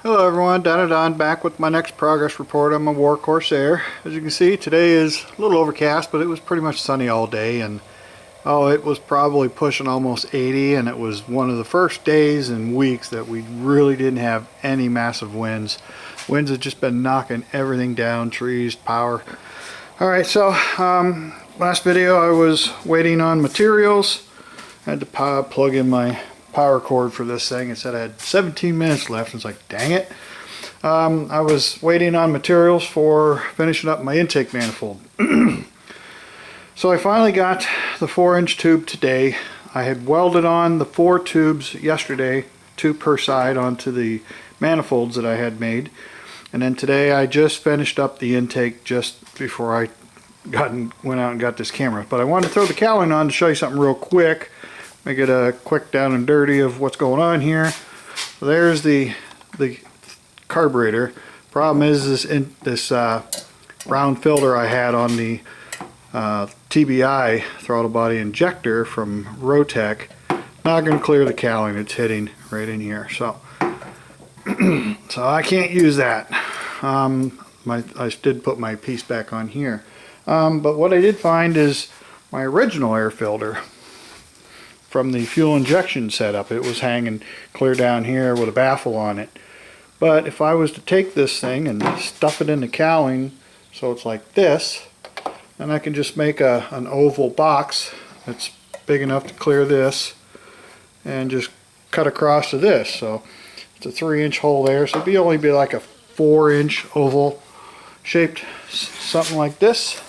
Hello everyone, Don back with my next progress report on my Corsair. As you can see, today is a little overcast, but it was pretty much sunny all day, and it was probably pushing almost 80, and it was one of the first days and weeks that we really didn't have any massive winds. Winds have just been knocking everything down, trees, power. Alright, so last video I was waiting on materials. I had to plug in my power cord for this thing. It said I had 17 minutes left. It's like, dang it. I was waiting on materials for finishing up my intake manifold. So I finally got the 4-inch tube today. I had welded on the 4 tubes yesterday, 2 per side, onto the manifolds that I had made. And then today I just finished up the intake just before I went out and got this camera. But I wanted to throw the cowling on to show you something real quick. Make it a quick down and dirty of what's going on here. So there's the carburetor. Problem is this round filter I had on the TBI throttle body injector from Rotec. Not going to clear the cowling. It's hitting right in here. So so I can't use that. I did put my piece back on here. But what I did find is my original air filter from the fuel injection setup. It was hanging clear down here with a baffle on it. But if I was to take this thing and stuff it in the cowling so it's like this, then I can just make an oval box that's big enough to clear this and just cut across to this. So it's a 3-inch hole there, so it'd only be like a 4-inch oval shaped something like this.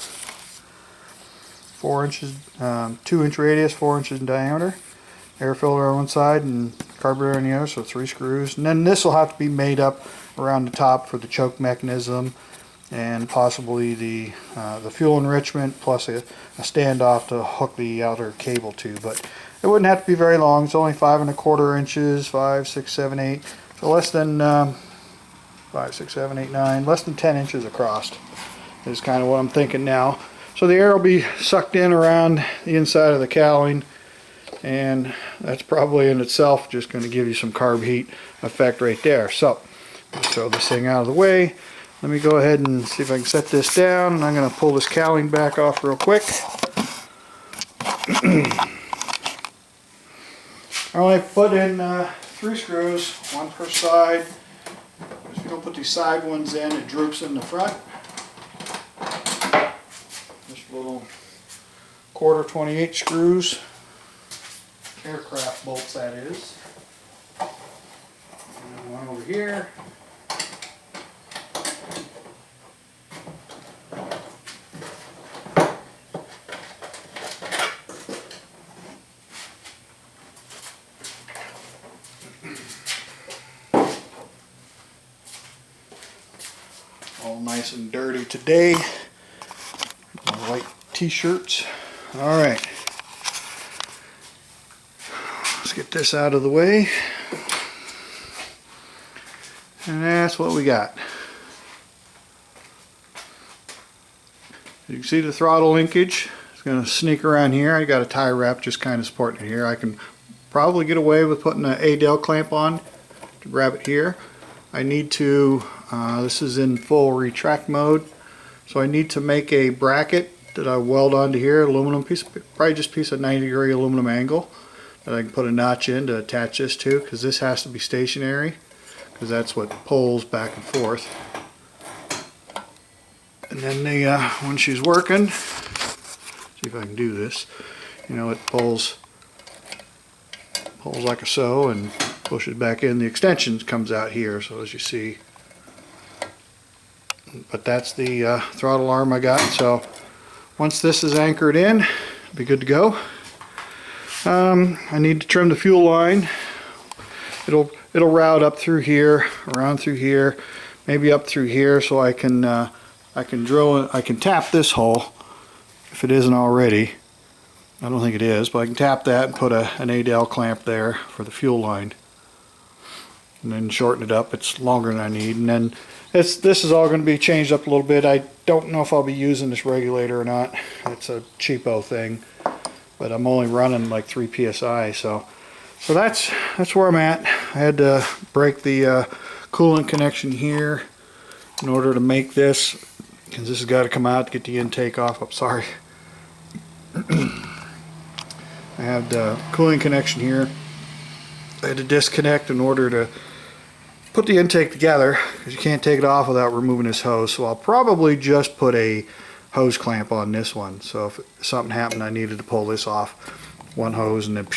4 inches, 2-inch radius, 4 inches in diameter. Air filter on one side and carburetor on the other, so 3 screws. And then this will have to be made up around the top for the choke mechanism and possibly the fuel enrichment, plus a standoff to hook the outer cable to. But it wouldn't have to be very long. It's only 5 1/4 inches, 5, 6, 7, 8. So less than 5, 6, 7, 8, 9, less than 10 inches across is kind of what I'm thinking now. So the air will be sucked in around the inside of the cowling, and that's probably in itself just going to give you some carb heat effect right there. So let's throw this thing out of the way. Let me go ahead and see if I can set this down, and I'm going to pull this cowling back off real quick. I only put in 3 screws, 1 per side. If you don't put these side ones in, it droops in the front. Just little 1/4 28 screws, aircraft bolts that is. And one over here. All nice and dirty today. My white t-shirts. Alright. Let's get this out of the way. And that's what we got. You can see the throttle linkage. It's going to sneak around here. I got a tie wrap just kind of supporting it here. I can probably get away with putting an A-dell clamp on to grab it here. I need to, this is in full retract mode, so I need to make a bracket that I weld onto here, aluminum piece, probably just a piece of 90-degree aluminum angle that I can put a notch in to attach this to, because this has to be stationary, because that's what pulls back and forth. And then when she's working, see if I can do this, you know, it pulls like so and pushes back in. The extension comes out here, so as you see. But that's the throttle arm I got. So once this is anchored in, it'll be good to go. I need to trim the fuel line. It'll route up through here, around through here, maybe up through here, so I can drill it. I can tap this hole if it isn't already. I don't think it is, but I can tap that and put an A-dell clamp there for the fuel line, and then shorten it up. It's longer than I need, and then this is all going to be changed up a little bit. I don't know if I'll be using this regulator or not. It's a cheapo thing, but I'm only running like 3 psi, so that's where I'm at. I had to break the coolant connection here in order to make this, because this has got to come out to get the intake off. I'm sorry. I have the cooling connection here. I had to disconnect in order to put the intake together, because you can't take it off without removing this hose. So I'll probably just put a hose clamp on this one. So if something happened, I needed to pull this off. One hose and then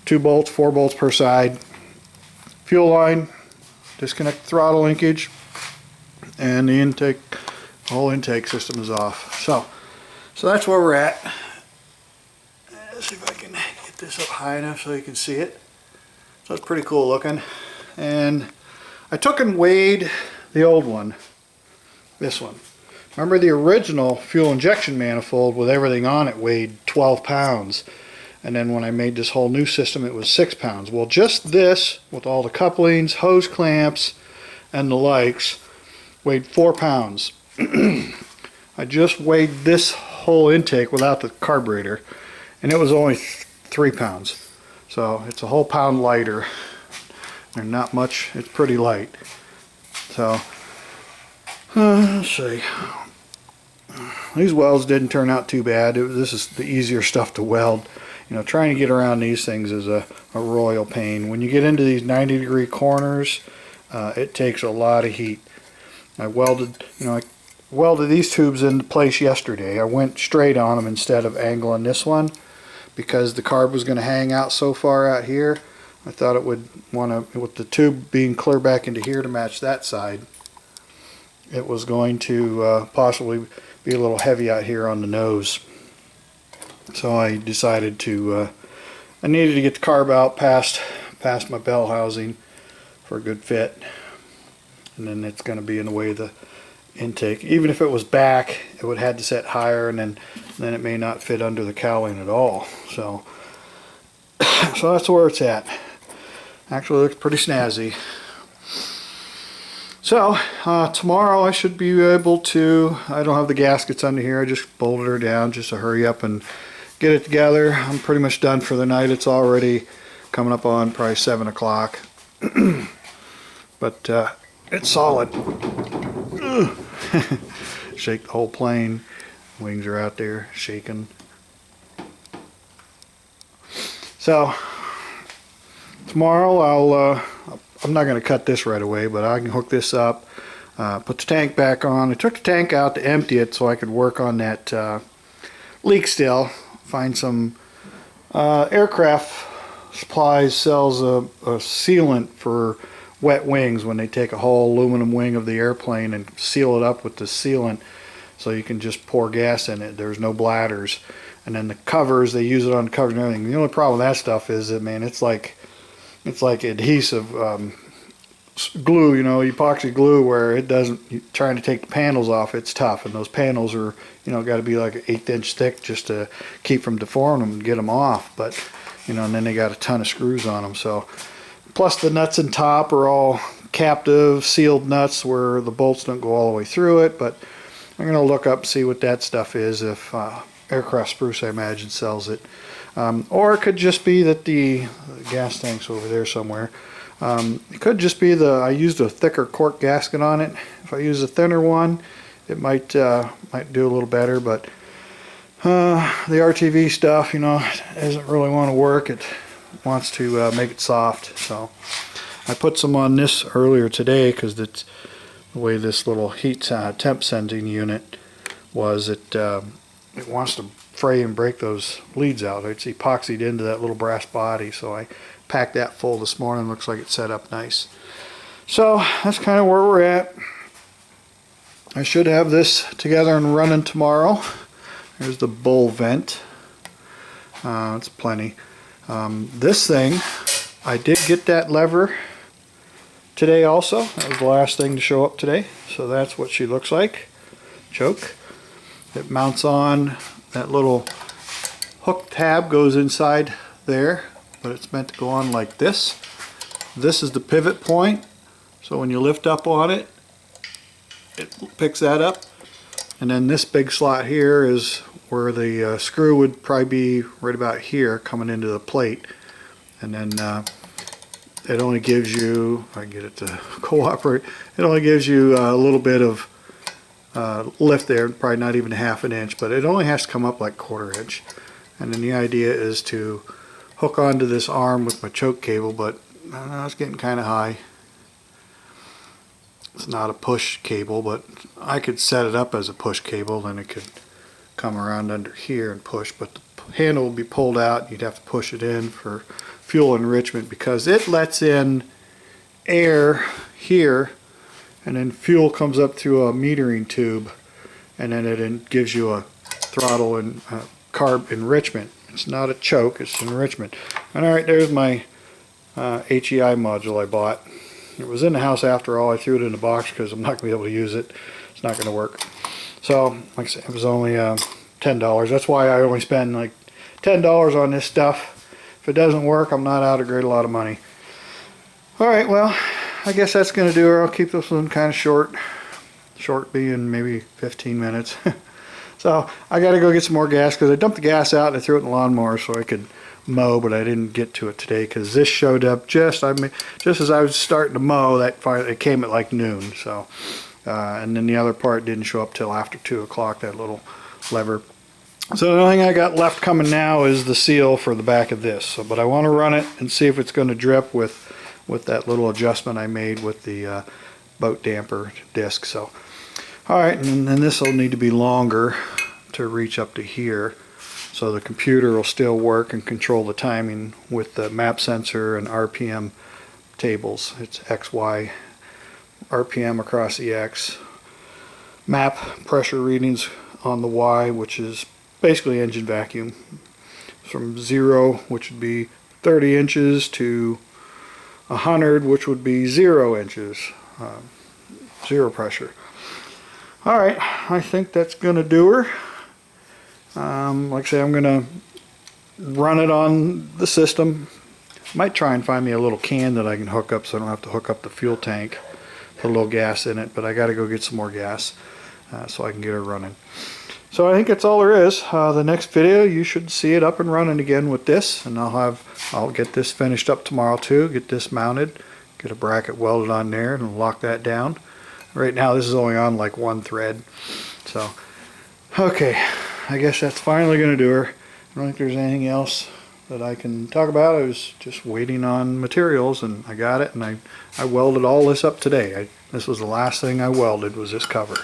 2 bolts, 4 bolts per side. Fuel line, disconnect the throttle linkage, and the intake, whole intake system is off. So that's where we're at. Let's see if I can get this up high enough so you can see it. So it's pretty cool looking. And I took and weighed the old one, this one. Remember the original fuel injection manifold with everything on it weighed 12 pounds. And then when I made this whole new system, it was 6 pounds. Well, just this, with all the couplings, hose clamps, and the likes, weighed 4 pounds. I just weighed this whole intake without the carburetor, and it was only 3 pounds. So it's a whole pound lighter. They're not much, it's pretty light. So, let's see. These welds didn't turn out too bad. This is the easier stuff to weld. You know, trying to get around these things is a royal pain. When you get into these 90-degree corners, it takes a lot of heat. I welded these tubes into place yesterday. I went straight on them instead of angling this one, because the carb was going to hang out so far out here. I thought it would want to, with the tube being clear back into here to match that side, it was going to possibly be a little heavy out here on the nose. So I decided to, I needed to get the carb out past my bell housing for a good fit. And then it's going to be in the way of the intake. Even if it was back, it would have had to set higher, and then it may not fit under the cowling at all. So that's where it's at. Actually looks pretty snazzy. So tomorrow I should be able to, I don't have the gaskets under here, I just bolted her down just to hurry up and get it together. I'm pretty much done for the night. It's already coming up on probably 7 o'clock. But it's solid. Shake the whole plane. Wings are out there shaking. So tomorrow I'm not going to cut this right away, but I can hook this up, put the tank back on. I took the tank out to empty it so I could work on that leak still. Find some aircraft supplies sells a sealant for wet wings when they take a whole aluminum wing of the airplane and seal it up with the sealant so you can just pour gas in it. There's no bladders. And then the covers, they use it on the covers and everything. The only problem with that stuff is that, man, it's like adhesive glue, you know, epoxy glue, where it doesn't, trying to take the panels off, it's tough. And those panels are, you know, got to be like an 1/8 inch thick just to keep from deforming them and get them off. But, you know, and then they got a ton of screws on them. So, plus the nuts and top are all captive sealed nuts where the bolts don't go all the way through it. But I'm going to look up and see what that stuff is, if Aircraft Spruce, I imagine, sells it. Or it could just be that the gas tank's over there somewhere. It could just be I used a thicker cork gasket on it. If I use a thinner one, it might do a little better. But the RTV stuff, you know, doesn't really want to work. It wants to make it soft. So I put some on this earlier today because it's the way this little heat temp sensing unit was. It wants to fray and break those leads out. It's epoxied into that little brass body, so I packed that full this morning. Looks like it's set up nice. So that's kind of where we're at. I should have this together and running tomorrow. There's the bull vent. It's plenty. This thing, I did get that lever today also. That was the last thing to show up today. So that's what she looks like. Choke. It mounts on. That little hook tab goes inside there, but it's meant to go on like this. This is the pivot point, so when you lift up on it, it picks that up. And then this big slot here is where the screw would probably be right about here coming into the plate. And then it only gives you, if I can get it to cooperate, it only gives you a little bit of lift there, probably not even half an inch, but it only has to come up like 1/4 inch. And then the idea is to hook onto this arm with my choke cable, but I don't know, it's getting kind of high. It's not a push cable, but I could set it up as a push cable, then it could come around under here and push, but the handle will be pulled out. You'd have to push it in for fuel enrichment because it lets in air here, and then fuel comes up through a metering tube, and then it gives you a throttle and carb enrichment. It's not a choke, it's enrichment. And alright, there's my HEI module I bought. It was in the house after all. I threw it in the box because I'm not going to be able to use it. It's not going to work. So, like I said, it was only $10. That's why I only spend like $10 on this stuff. If it doesn't work, I'm not out a great lot of money. Alright, well, I guess that's going to do it. I'll keep this one kind of short. Short being maybe 15 minutes. So I got to go get some more gas because I dumped the gas out and I threw it in the lawnmower so I could mow, but I didn't get to it today because this showed up just as I was starting to mow. It came at like noon. So and then the other part didn't show up till after 2 o'clock. That little lever. So the only thing I got left coming now is the seal for the back of this. So, but I want to run it and see if it's going to drip with that little adjustment I made with the boat damper disc. So. Alright, and then this will need to be longer to reach up to here, so the computer will still work and control the timing with the map sensor and RPM tables. It's X, Y, RPM across the X, map pressure readings on the Y, which is basically engine vacuum, from 0, which would be 30 inches, to 100, which would be 0 inches, 0 pressure. Alright, I think that's going to do her. Like I say, I'm going to run it on the system. Might try and find me a little can that I can hook up so I don't have to hook up the fuel tank. Put a little gas in it, but I got to go get some more gas so I can get her running. So I think that's all there is. The next video you should see it up and running again with this, and I'll get this finished up tomorrow too. Get this mounted, get a bracket welded on there, and lock that down. Right now this is only on like 1 thread. So, okay, I guess that's finally going to do her. I don't think there's anything else that I can talk about. I was just waiting on materials and I got it, and I welded all this up today. This was the last thing I welded, was this cover.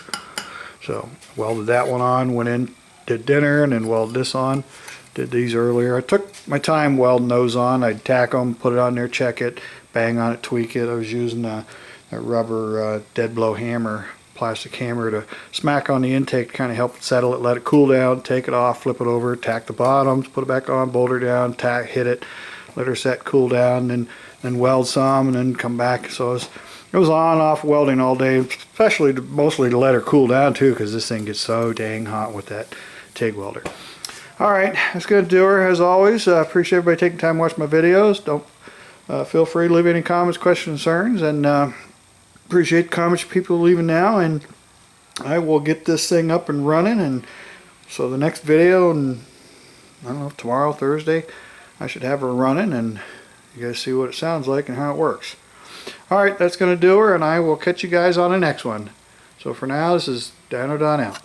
So, welded that one on, went in, did dinner, and then welded this on. Did these earlier. I took my time welding those on. I'd tack them, put it on there, check it, bang on it, tweak it. I was using a rubber dead blow hammer, plastic hammer, to smack on the intake to kind of help settle it, let it cool down, take it off, flip it over, tack the bottoms, put it back on, bolt her down, tack, hit it, let her set, cool down, and then weld some, and then come back. So it was on off welding all day, especially mostly to let her cool down too, because this thing gets so dang hot with that TIG welder. Alright, that's going to do her as always. I appreciate everybody taking time to watch my videos. Don't feel free to leave any comments, questions, concerns, and appreciate the comments people leaving now, and I will get this thing up and running. And so the next video, and I don't know, tomorrow, Thursday, I should have her running, and you guys see what it sounds like and how it works. Alright, that's going to do her, and I will catch you guys on the next one. So for now, this is Dino Don out.